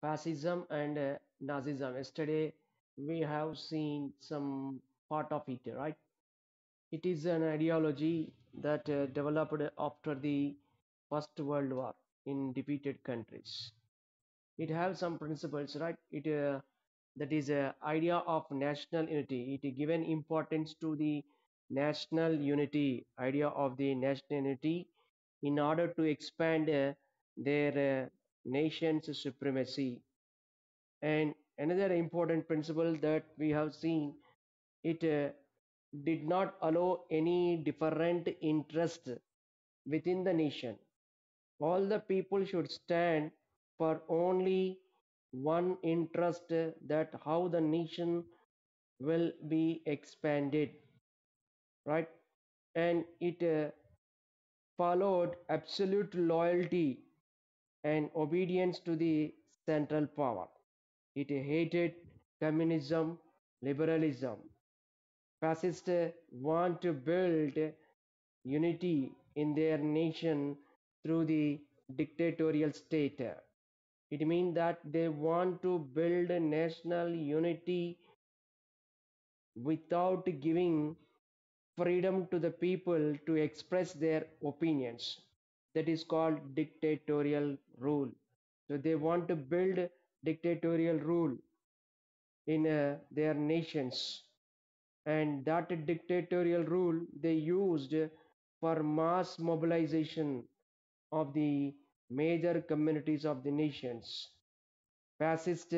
fascism and Nazism. Yesterday, we have seen some part of it, right? It is an ideology that developed after the First World War in defeated countries. It has some principles, right? It that is a idea of national unity. It given importance to the national unity, idea of the national unity, in order to expand their nation's supremacy. And another important principle that we have seen, it did not allow any different interest within the nation. All the people should stand for only one interest, that how the nation will be expanded, right? And it followed absolute loyalty and obedience to the central power. It hated communism, liberalism. Fascists want to build unity in their nation through the dictatorial state. It means that they want to build a national unity without giving freedom to the people to express their opinions. That is called dictatorial rule. So they want to build dictatorial rule in their nations, and that dictatorial rule they used for mass mobilization of the major communities of the nations. Fascists,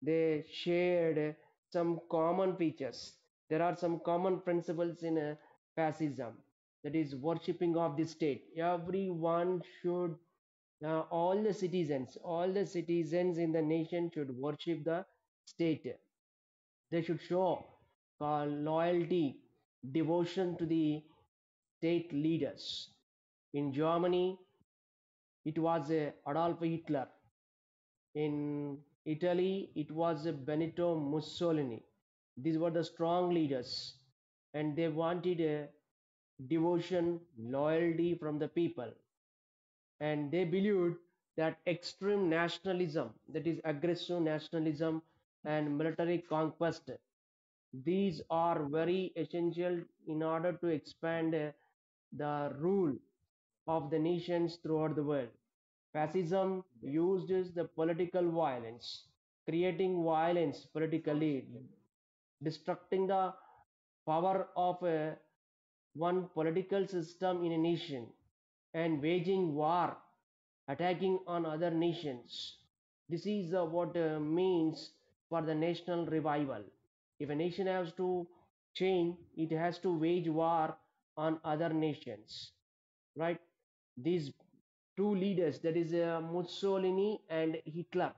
they shared some common features. There are some common principles in fascism, that is worshipping of the state. Everyone should, all the citizens in the nation should worship the state. They should show loyalty, devotion to the state leaders. In Germany, it was Adolf Hitler. In Italy, it was Benito Mussolini. These were the strong leaders, and they wanted devotion, loyalty from the people. And they believed that extreme nationalism, that is, aggressive nationalism and military conquest, these are very essential in order to expand the rule of the nations throughout the world. Fascism uses the political violence, creating violence politically, destructing the power of one political system in a nation, and waging war, attacking on other nations. This is what means for the national revival. If a nation has to change, it has to wage war on other nations, right? These two leaders, that is Mussolini and Hitler.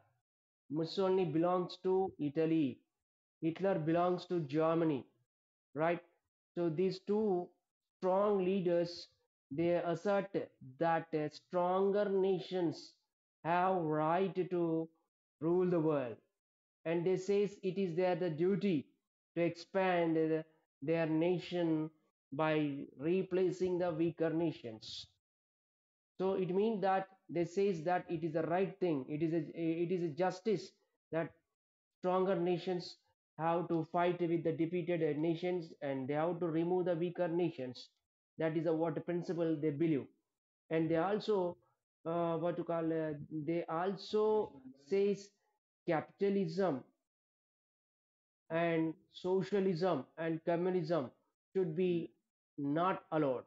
Mussolini belongs to Italy, Hitler belongs to Germany, right? So these two strong leaders, they assert that stronger nations have right to rule the world, and they says it is their the duty to expand their nation by replacing the weaker nations. So it means that they says that it is the right thing, it is a justice that stronger nations have to fight with the defeated nations, and they have to remove the weaker nations. That is a what principle they believe. And they also what to call they also says capitalism and socialism and communism should be not allowed.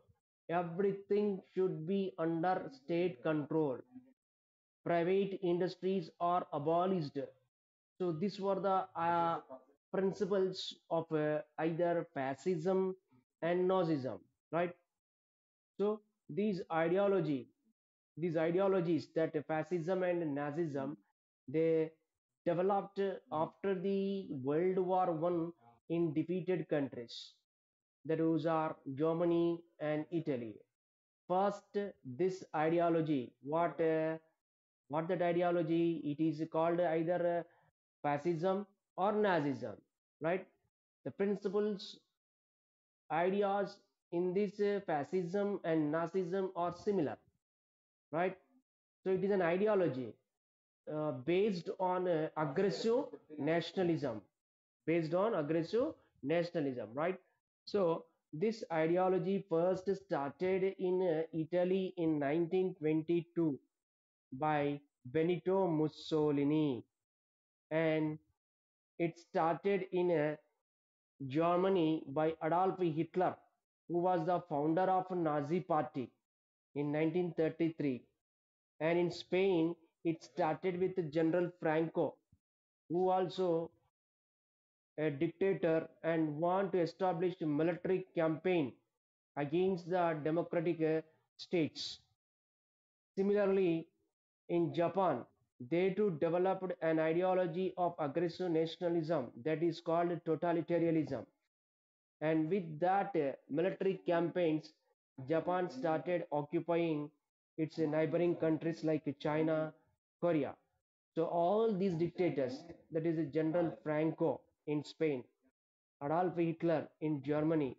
Everything should be under state control. Private industries are abolished. So these were the principles of either fascism and Nazism, right? So these ideologies, that fascism and Nazism, they developed after the World War One in defeated countries. Those are Germany and Italy. First, this ideology, what that ideology? It is called either fascism or Nazism, right? The principles, ideas in this fascism and Nazism are similar, right? So it is an ideology. based on aggressive nationalism, based on aggressive nationalism, right? So this ideology first started in Italy in 1922 by Benito Mussolini, and it started in Germany by Adolf Hitler, who was the founder of Nazi Party in 1933. And in Spain, it started with General Franco, who also a dictator and want to establish a military campaign against the democratic states. Similarly, in Japan, they too developed an ideology of aggressive nationalism that is called totalitarianism. And with that military campaigns, Japan started occupying its neighboring countries like China, Korea. So all these dictators, that is General Franco in Spain, Adolf Hitler in Germany,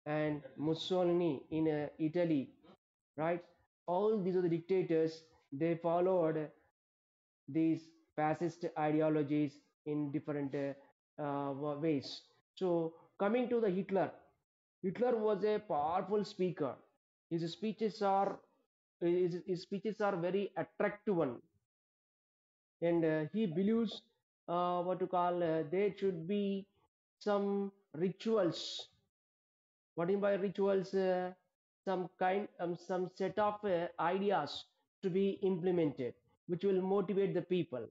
and Mussolini in Italy, right? All these are the dictators. They followed these fascist ideologies in different ways. So coming to the Hitler, Hitler was a powerful speaker. His speeches are his speeches are very attractive one, and he believes what to call there should be some rituals. What in by rituals? Some set of ideas to be implemented, which will motivate the people.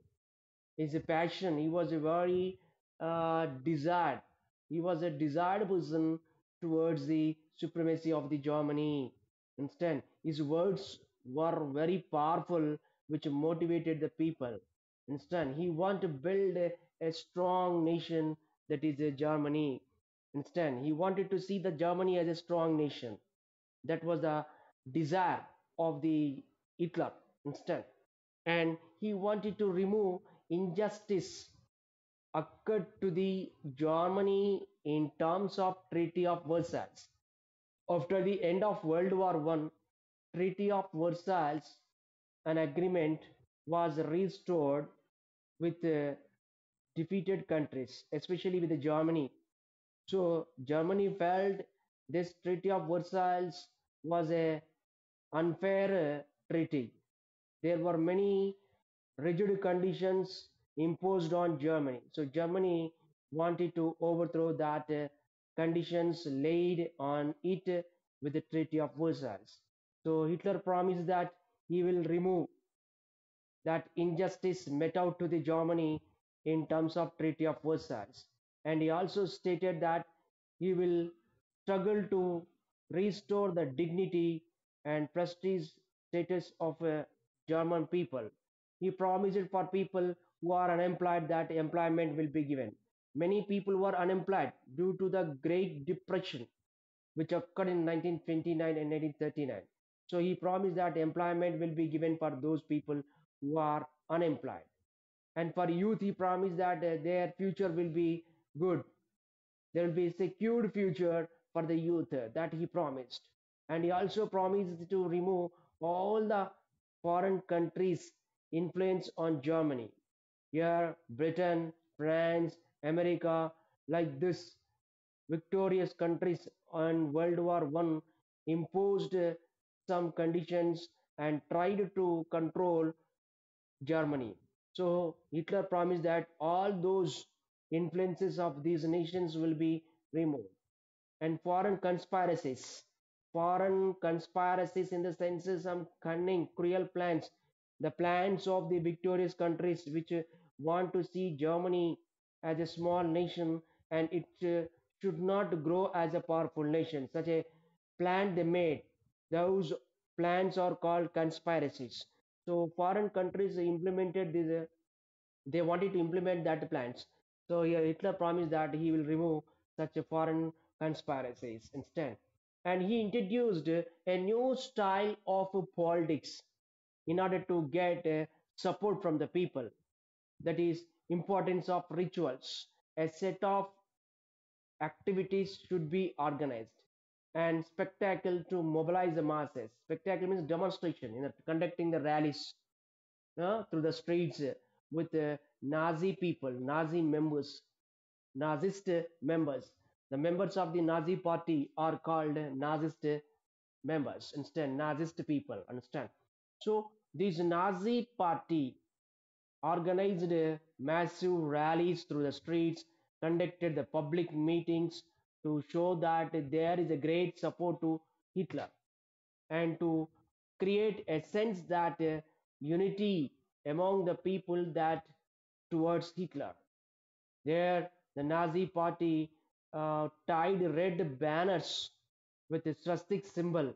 His passion. He was a very desired. He was a desired person towards the supremacy of the Germany. Instead, his words were very powerful, which motivated the people. Instead, he wanted to build a strong nation that is Germany. Instead, he wanted to see the Germany as a strong nation. That was the desire of the Hitler. Instead, and he wanted to remove injustice occurred to the Germany in terms of Treaty of Versailles. After the end of World War One, Treaty of Versailles, an agreement was restored with defeated countries, especially with Germany. So Germany felt this Treaty of Versailles was a unfair treaty. There were many rigid conditions imposed on Germany. So Germany wanted to overthrow that conditions laid on it with the Treaty of Versailles. So Hitler promised that he will remove that injustice met out to the Germany in terms of Treaty of Versailles. And he also stated that he will struggle to restore the dignity and prestige status of German people. He promised it for people who are unemployed that employment will be given. Many people were unemployed due to the Great Depression, which occurred in 1929 and 1939. So he promised that employment will be given for those people who are unemployed. And for youth, he promised that their future will be good. There will be a secured future for the youth that he promised. And he also promised to remove all the foreign countries' influence on Germany. Here, Britain, France, America, like this, victorious countries on World War One imposed some conditions and tried to control Germany. So Hitler promised that all those influences of these nations will be removed. And foreign conspiracies in the sense of some cunning, cruel plans, the plans of the victorious countries which want to see Germany as a small nation and it should not grow as a powerful nation. Such a plan they made. Those plans are called conspiracies. So foreign countries implemented this. They wanted to implement that plans. So here Hitler promised that he will remove such a foreign conspiracies instead. And he introduced a new style of politics in order to get support from the people. That is importance of rituals. A set of activities should be organized and spectacle to mobilize the masses. Spectacle means demonstration, conducting the rallies through the streets. with Nazi people, Nazi members, Nazist members. The members of the Nazi party are called Nazist members, instead Nazist people, understand? So this Nazi party organized massive rallies through the streets, conducted the public meetings to show that there is a great support to Hitler and to create a sense that unity among the people that towards Hitler. There, the Nazi party tied red banners with a swastika symbol.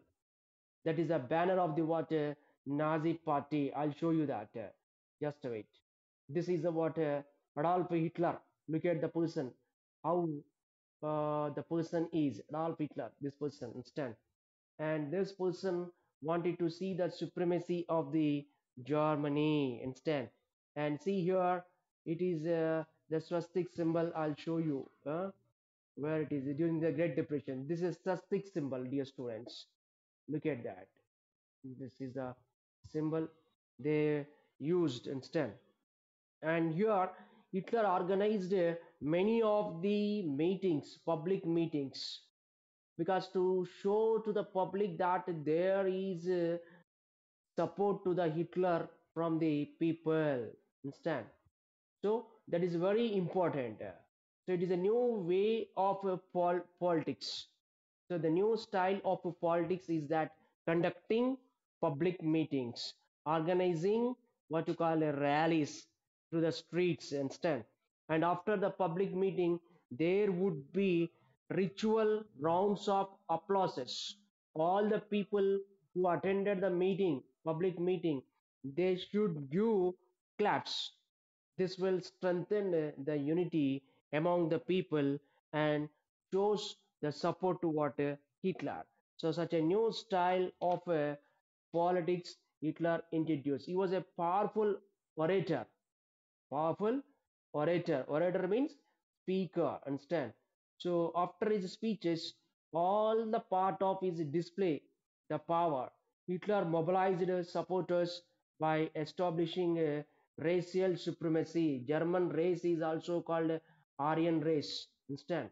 That is a banner of the what Nazi party. I'll show you that. Just wait. This is what Adolf Hitler. Look at the person. How the person is Adolf Hitler. This person, understand? And this person wanted to see the supremacy of the Germany instead. And see here, it is the swastika symbol. I'll show you where it is during the Great Depression. This is swastika symbol, dear students. Look at that. This is the symbol they used instead. And here, Hitler organized many of the meetings, public meetings, because to show to the public that there is support to the Hitler from the people. Understand? So that is very important. So it is a new way of politics. So the new style of politics is that conducting public meetings, organizing what you call a rallies through the streets instead. And after the public meeting, there would be ritual rounds of applauses. All the people who attended the meeting, public meeting, they should give claps. This will strengthen the unity among the people and shows the support toward Hitler. So such a new style of politics Hitler introduced. He was a orator, powerful orator. Orator means speaker, understand? So after his speeches, all the part of his display, the power, Hitler mobilized supporters by establishing a racial supremacy. German race is also called Aryan race, understand?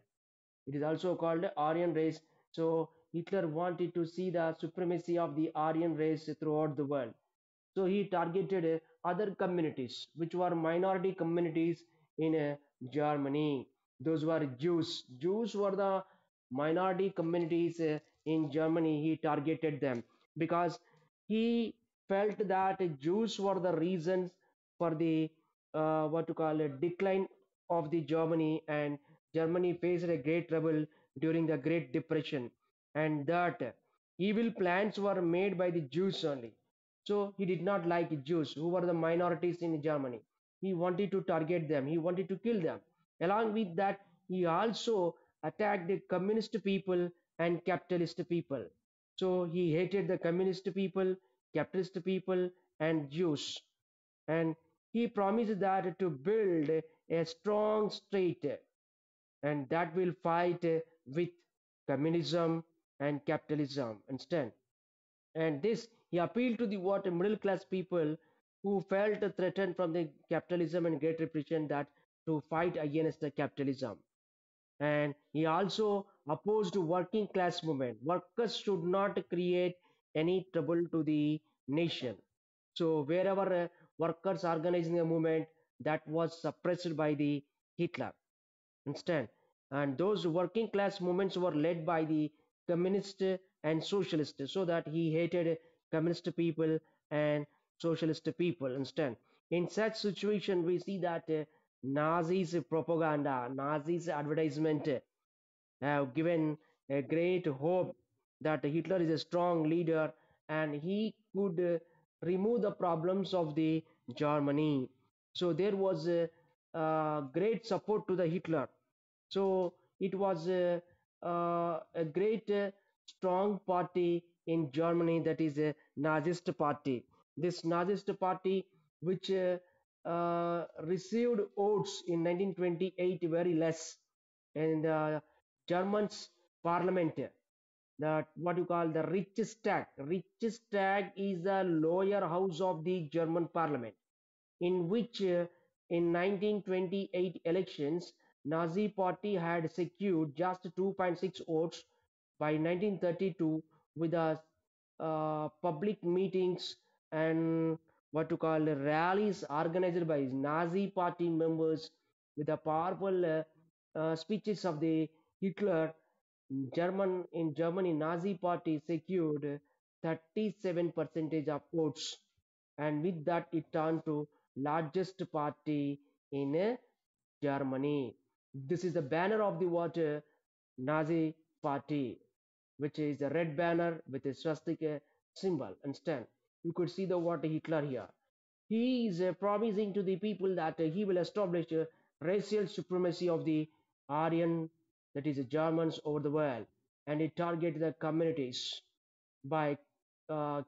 It is also called Aryan race. So Hitler wanted to see the supremacy of the Aryan race throughout the world. So he targeted other communities, which were minority communities in Germany. Those were Jews. Jews were the minority communities in Germany. He targeted them because he felt that Jews were the reasons for the what to call a decline of the Germany, and Germany faced a great trouble during the Great Depression, and that evil plans were made by the Jews only. So he did not like Jews, who were the minorities in Germany. He wanted to target them, he wanted to kill them. Along with that, he also attacked the communist people and capitalist people. So he hated the communist people, capitalist people, and Jews. And he promised that to build a strong state and that will fight with communism and capitalism instead. And this, he appealed to the what middle class people who felt threatened from the capitalism and Great Depression that to fight against the capitalism. And he also opposed working class movement. Workers should not create any trouble to the nation. So wherever workers organizing a movement, that was suppressed by the Hitler instead. And those working class movements were led by the communist and socialist, so that he hated communist people and socialist people instead. In such situation, we see that Nazis propaganda, Nazis advertisement have given a great hope that Hitler is a strong leader and he could remove the problems of the Germany. So there was great support to the Hitler. So it was a great strong party in Germany, that is a Nazist party. This Nazist party, which received votes in 1928 very less, and German's parliament, that what you call the Reichstag. Reichstag is the lower house of the German parliament. in which in 1928 elections, Nazi Party had secured just 2.6 votes by 1932 with a public meetings and what to call rallies organized by Nazi Party members with the powerful speeches of the Hitler. In Germany, Nazi Party secured 37 percentage of votes, and with that it turned to largest party in Germany. This is the banner of the water Nazi Party, which is a red banner with a swastika symbol and stand. You could see the water Hitler here. He is promising to the people that he will establish racial supremacy of the Aryan, that is, Germans over the world, and it target the communities by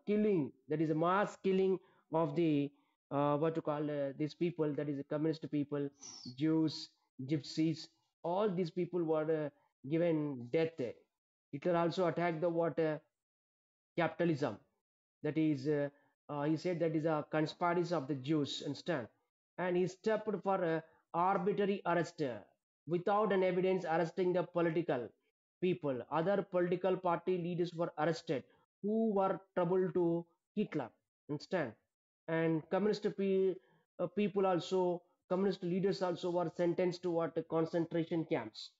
killing, that is, a mass killing of the what to call these people, that is, the communist people, Jews, Gypsies, all these people were given death. Hitler also attacked the water capitalism, that is he said that is a conspiracy of the Jews instead, and he stepped for a arbitrary arrest without an evidence arresting the political people. Other political party leaders were arrested who were trouble to Hitler instead, and people also, communist leaders also were sentenced to what concentration camps.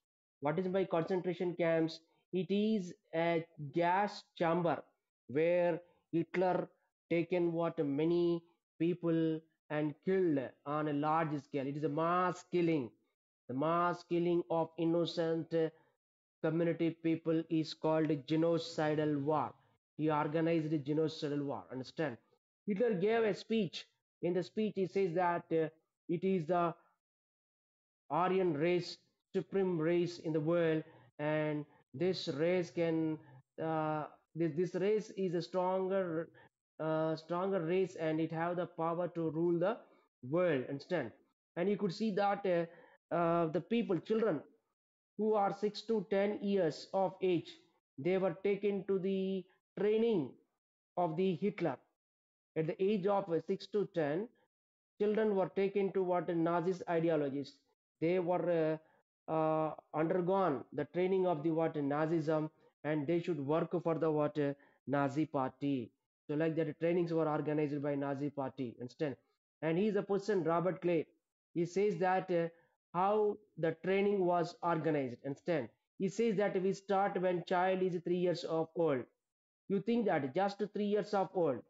What is by concentration camps? It is a gas chamber where Hitler taken what many people and killed on a large scale. It is a mass killing. The mass killing of innocent community people is called genocidal war. He organized a genocidal war. Understand? Hitler gave a speech. In the speech, he says that it is the Aryan race, supreme race in the world, and this race can this race is a stronger race, and it have the power to rule the world. Understand? And you could see that the people, children who are 6 to 10 years of age, they were taken to the training of the Hitler at the age of 6 to 10. Children were taken to what Nazis ideologies. They were undergone the training of the what Nazism, and they should work for the what Nazi party. So like that, trainings were organized by Nazi party instead. And he is a person, Robert Clay. He says that how the training was organized instead. He says that we start when child is 3 years of old. You think that just 3 years of old,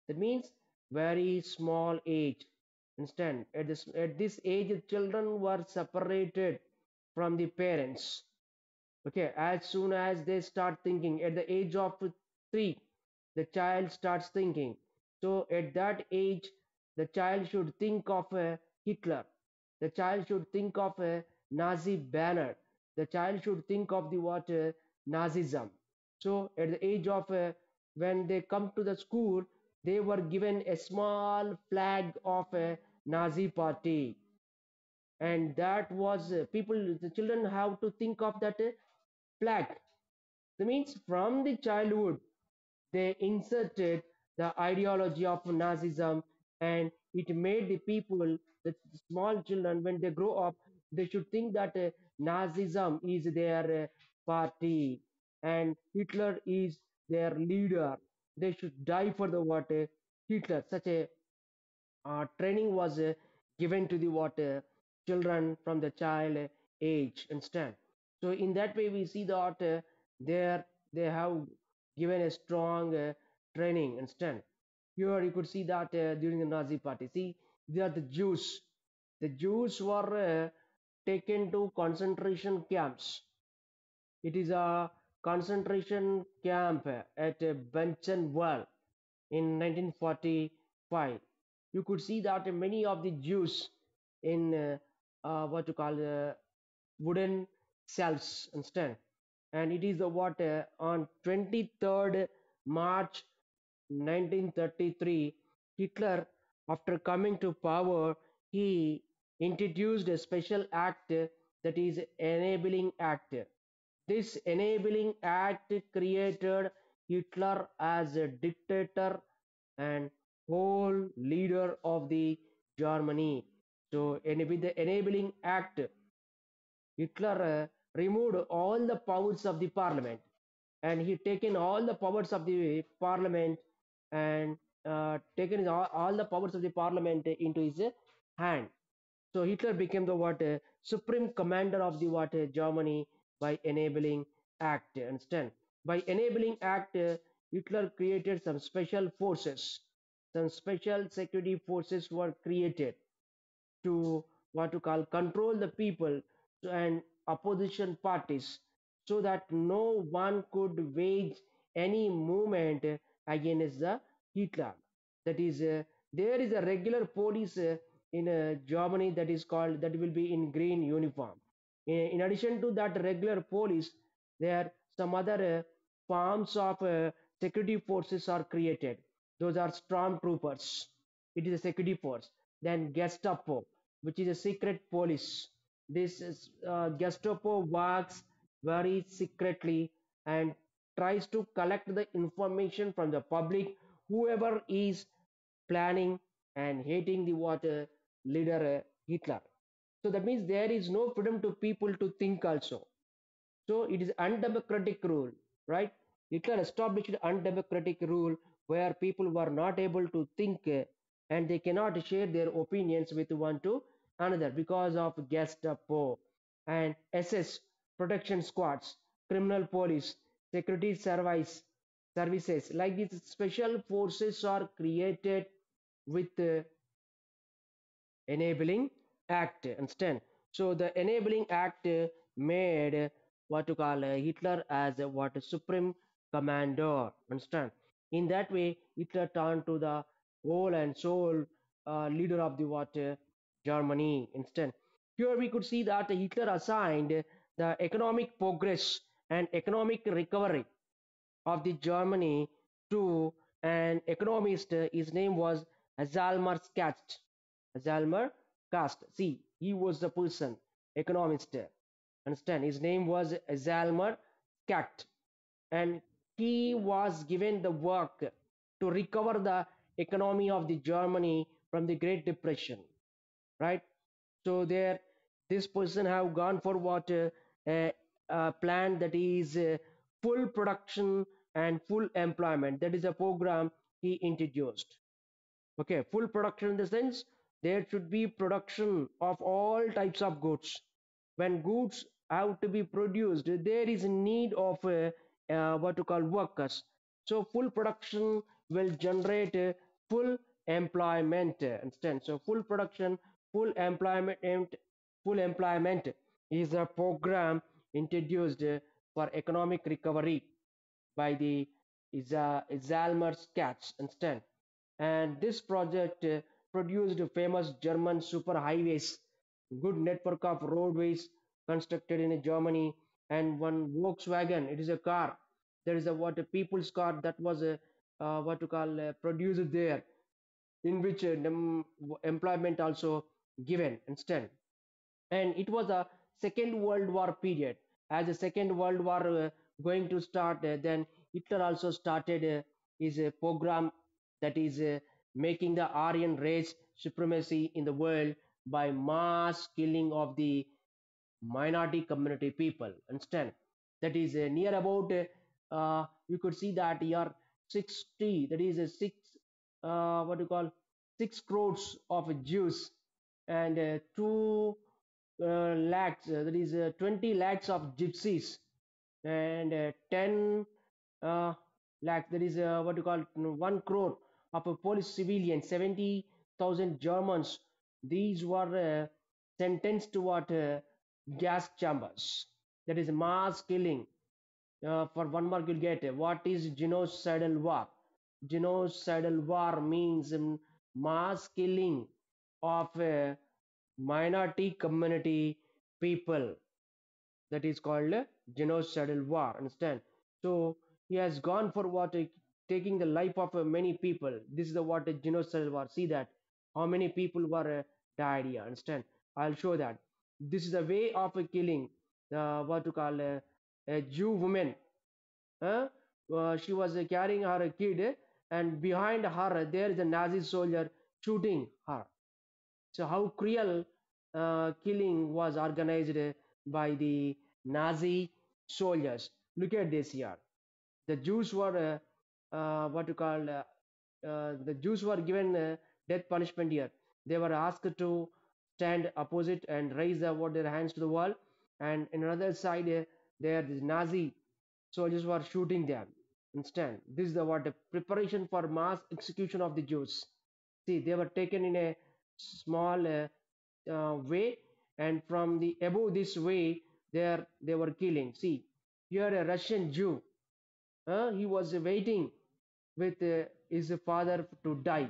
that means very small age. Instead, at this age, children were separated from the parents. Okay, as soon as they start thinking, at the age of 3, the child starts thinking. So at that age, the child should think of a Hitler. The child should think of a Nazi banner. The child should think of the what Nazism. So at the age of when they come to the school, they were given a small flag of a Nazi party, and that was the children have to think of that flag. That means from the childhood they inserted the ideology of Nazism, and it made the people, the small children, when they grow up, they should think that Nazism is their party and Hitler is their leader. They should die for the what Hitler. Such a training was given to the what children from the child age instead. So in that way, we see that there they have given a strong training instead. Here you could see that during the Nazi party. See, they are the Jews. The Jews were taken to concentration camps. It is a concentration camp at Buchenwald in 1945. You could see that many of the Jews in what to call wooden cells instead. And it is the what on 23rd March 1933, Hitler, after coming to power, he introduced a special act that is Enabling Act. This Enabling Act created Hitler as a dictator and whole leader of the Germany. So, with the Enabling Act, Hitler removed all the powers of the parliament, and he taken all the powers of the parliament and taken all the powers of the parliament into his hand. So Hitler became the what supreme commander of the what Germany by enabling act. Understand? By enabling act, Hitler created some special forces. Some special security forces were created to what to call control the people and opposition parties so that no one could wage any movement against the Hitler. That is, there is a regular police in Germany that is called that will be in green uniform. In addition to that regular police, there are some other forms of security forces are created. Those are stormtroopers. It is a security force. Then Gestapo, which is a secret police. This is, Gestapo works very secretly and tries to collect the information from the public, whoever is planning and hating the water leader Hitler. So that means there is no freedom to people to think also. So it is undemocratic rule, right? Hitler established undemocratic rule where people were not able to think and they cannot share their opinions with one to another because of Gestapo and SS protection squads, criminal police, security services. Like these special forces are created with enabling act. Understand? So the enabling act made what to call Hitler as a what supreme commander. Understand? In that way, Hitler turned to the whole and soul leader of the what Germany. Instead, here we could see that Hitler assigned the economic progress and economic recovery of the Germany to an economist. His name was Zalmer Katz. Zalmer Katz. See, he was the person, economist. Understand? His name was Zalmer Katz, and he was given the work to recover the economy of the Germany from the Great Depression. Right? So there, this person have gone for what a plan that is full production and full employment. That is a program he introduced. Okay, full production in the sense there should be production of all types of goods. When goods have to be produced, there is a need of what to call workers. So full production will generate full employment. Understand? So full production, full employment, full employment is a program introduced for economic recovery by the Zalmer's Katz. Understand? And this project produced famous German superhighways, good network of roadways constructed in Germany, and one Volkswagen. It is a car. There is a what a people's car that was what to call produced there, in which employment also given instead. And it was a Second World War period. As the Second World War going to start, then Hitler also started his program that is making the Aryan race supremacy in the world by mass killing of the minority community people. Understand? That is near about you could see that year 60. That is a six what do you call 6 crores of Jews and 2 lakhs. That is 20 lakhs of gypsies and 10 uh, lakhs. That is what you call 1 crore of a Polish civilian. 70,000 Germans. These were sentenced to what gas chambers. That is mass killing. For one mark, you'll get what is genocidal war. Genocidal war means mass killing of minority community people. That is called genocidal war. Understand? So he has gone for what taking the life of many people. This is the what a genocidal war. See that how many people were died here. Understand? I'll show that. This is a way of killing. What to call a Jew woman. She was carrying her kid, and behind her there is a Nazi soldier shooting her. So how cruel killing was organized by the Nazi soldiers. Look at this here. The Jews were what you call the Jews were given death punishment here. They were asked to stand opposite and raise their hands to the wall, and in another side there the Nazi soldiers were shooting them. Instead, this is the what preparation for mass execution of the Jews. See, they were taken in a small way, and from the above this way, there they were killing. See, here a Russian Jew, he was waiting with his father to die.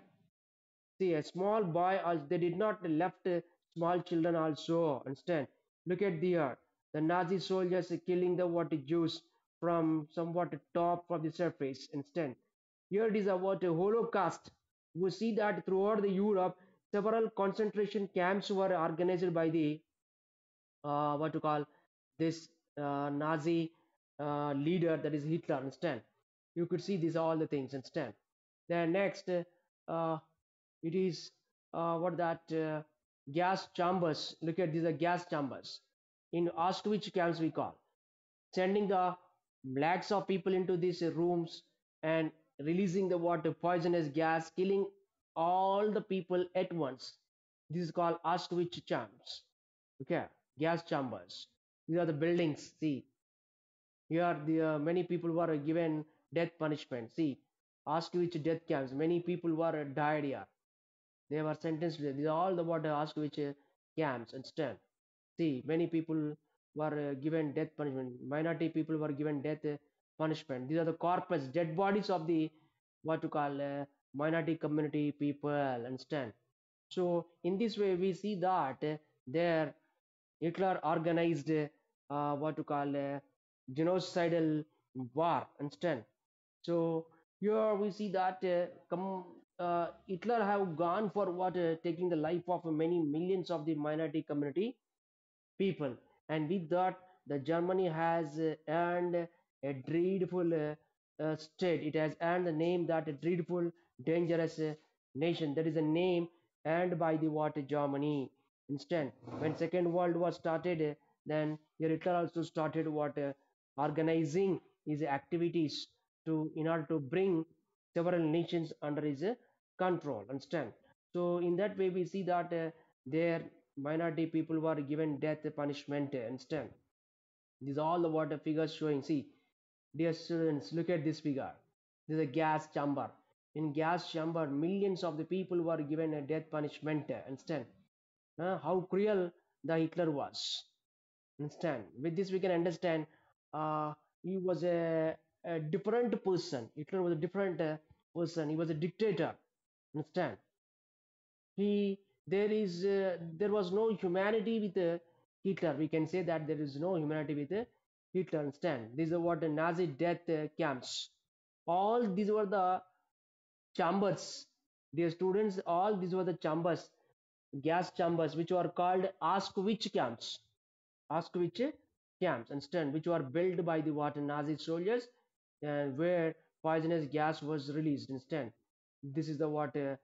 See, a small boy, they did not left small children also. Instead, look at the Nazi soldiers killing the what Jews from somewhat top of the surface. Instead, here it is about a Holocaust. We see that throughout the Europe, several concentration camps were organized by the what to call this Nazi leader, that is Hitler. Instead, you could see these all the things. Instead, then next, it is what that gas chambers. Look at these are gas chambers in Auschwitz camps we call, sending the lakhs of people into these rooms and releasing the water poisonous gas, killing all the people at once. This is called Auschwitz camps. Okay, gas chambers. These are the buildings. See, here the many people were given death punishment. See, Auschwitz death camps. Many people were died here. They were sentenced to death. These are all the what Auschwitz camps. Instead, see, many people were given death punishment. Minority people were given death punishment. These are the corpus, dead bodies of the what to call minority community people. Understand? So in this way, we see that there Hitler organized what to call genocidal war. Understand? So here we see that Hitler have gone for what taking the life of many millions of the minority community people, and with that the Germany has earned a dreadful state. It has earned the name that a dreadful dangerous nation. That is a name earned by the what Germany. Instead, when Second World War started, then Hitler also started what organizing his activities to in order to bring several nations under his control. Understand? So in that way we see that their minority people were given death punishment instead. These are all the water figures showing. See, dear students, look at this figure. This is a gas chamber. In gas chamber, millions of the people were given a death punishment instead. How cruel the Hitler was. Understand? With this, we can understand he was a different person. Hitler was a different person. He was a dictator. Understand? He there was no humanity with Hitler. We can say that there is no humanity with Hitler. Understand? These are what the Nazi death camps. All these were the chambers. Dear students, all these were the chambers, gas chambers, which were called Auschwitz camps. Auschwitz camps, understand, which were built by the what Nazi soldiers, and where poisonous gas was released. Instead, this is the what you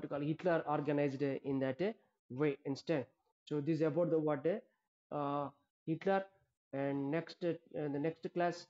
call Hitler organized in that way. Instead, so this is about the what Hitler. And next the next class,